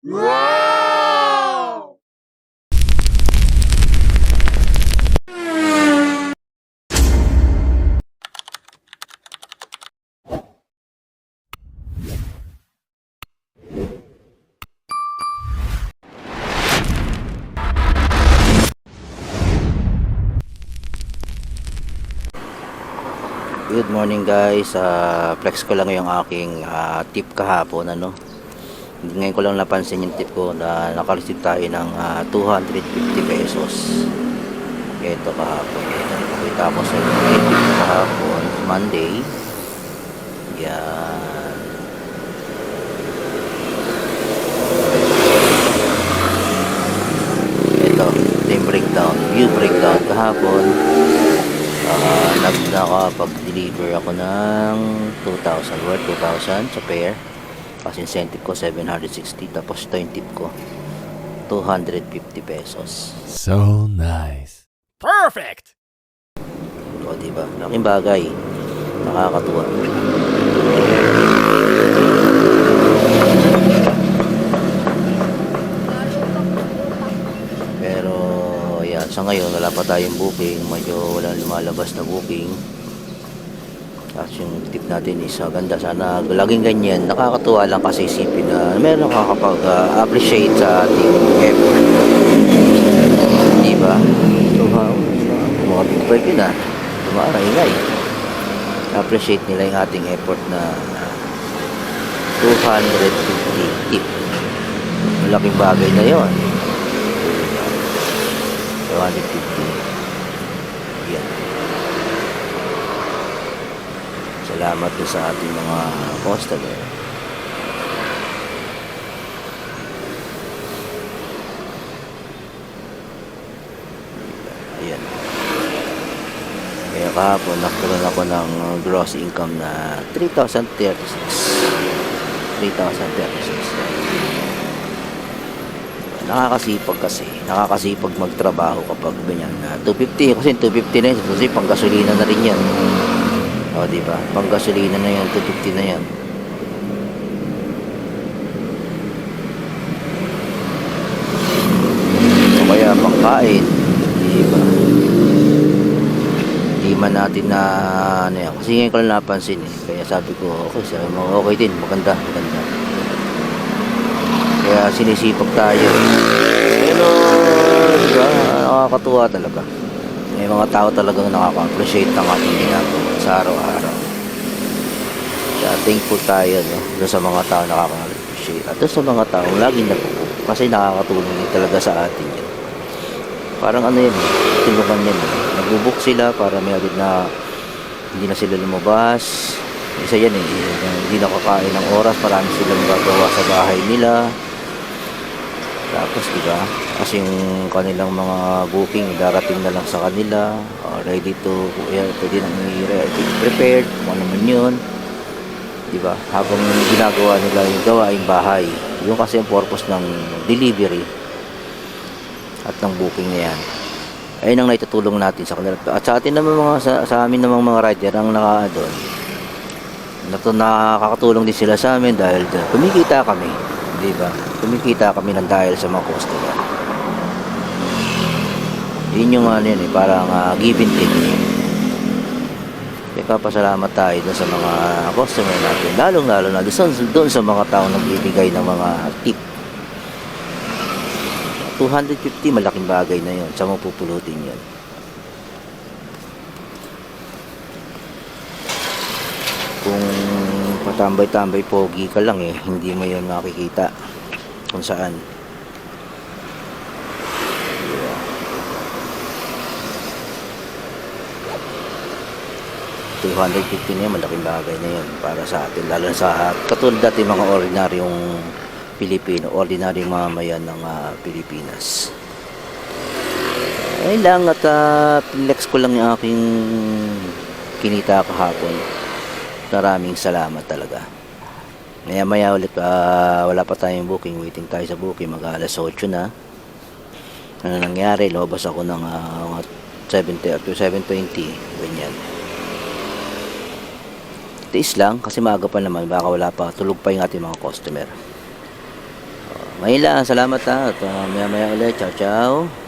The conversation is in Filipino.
Wow! Good morning guys, flex ko lang yung aking tip kahapon Ngayon ko lang napansin yung tip ko na nakareceive tayo ng 250 pesos. Ito kahapon, nakita ko sa yung tip ko kahapon, Monday. Yan. Ito yung breakdown, view breakdown kahapon. Nakapag-deliver ako ng 2,000 worth, 2,000 sa pair. Kasi incentive ko 760, tapos ito yung tip ko 250 pesos. So nice. Perfect! O diba, laking bagay, nakakatuwa. Pero yan, sa ngayon wala pa tayong booking, medyo walang lumalabas na booking. At yung tip natin is ganda, sana laging ganyan. Nakakatuwa lang kasi isipin na meron nakakapag-appreciate sa ating effort, diba? So mga big bike yun tumaray-ray, appreciate nila yung ating effort na 250 tip. Malaking bagay na yun. 250. Yan. Salamat din sa ating mga customer. Ayan. Kaya kahapon nakaroon ako ng gross income na 3,036. 3,036. Nakakasipag kasi. Nakakasipag magtrabaho kapag ganyan na 250. Kasi 250 na yun. Kasi pang gasolina na rin yan. O diba? Pang gasolina na yan. 250 na yan. O kaya pangkain. Diba? Di man natin na ano yan. Kasi ngayon ko lang napansin Kaya sabi ko, okay, okay din. Maganda. Kaya sinisipag tayo. Pero diba? Nakakatuwa talaga. May mga tao talagang nakaka-appreciate ng ating ginagawa sa araw-araw. Kaya thankful tayo doon sa mga tao nakaka-appreciate. At doon sa mga tao laging nagpupo. Kasi nakakatulong din talaga sa atin yan. Parang tulungan yan. Nagbubuk sila para may agad na hindi na sila lumabas. Isa yan hindi nakakain ng oras, marami silang gagawa sa bahay nila. Tapos diba, kasi yung kanilang mga booking darating na lang sa kanila, ready to, pwede nang prepared, kung ano man yun, diba, habang ginagawa nila yung gawaing bahay. Yung kasi ang purpose ng delivery at ng booking na yan, ayun ang naitutulong natin sa kanila. At sa atin naman sa amin namang mga rider ang doon, nakakatulong din sila sa amin dahil kumikita kami, diba? Kumikita kami ng dahil sa mga customer. Yun yung parang give and take. Kaya pasalamat tayo dun sa mga customer natin, lalong-lalo na doon sa mga tao nagbibigay ng mga tip. 250, malaking bagay na yun. Saan mo pupulutin yun? Kung patambay-tambay pogi ka lang hindi mo yun makikita kung saan. Yeah. 250 na yun, malaking bagay na yun para sa atin, lalo sa katulad natin mga ordinaryong Pilipino, ordinaryong mamayan ng Pilipinas. Ayun lang, at flex ko lang yung aking kinita kahapon. Maraming salamat talaga. Maya ulit, wala pa tayong booking, waiting tayo sa booking, mag alas 8 na. Ano nangyari, lumabas ako ng 7:30 to 7:20, ganyan. Tiis lang kasi maaga pa naman, baka wala pa, tulog pa yung ating mga customer. Mahila, salamat ha. At maya maya ulit. Ciao, ciao.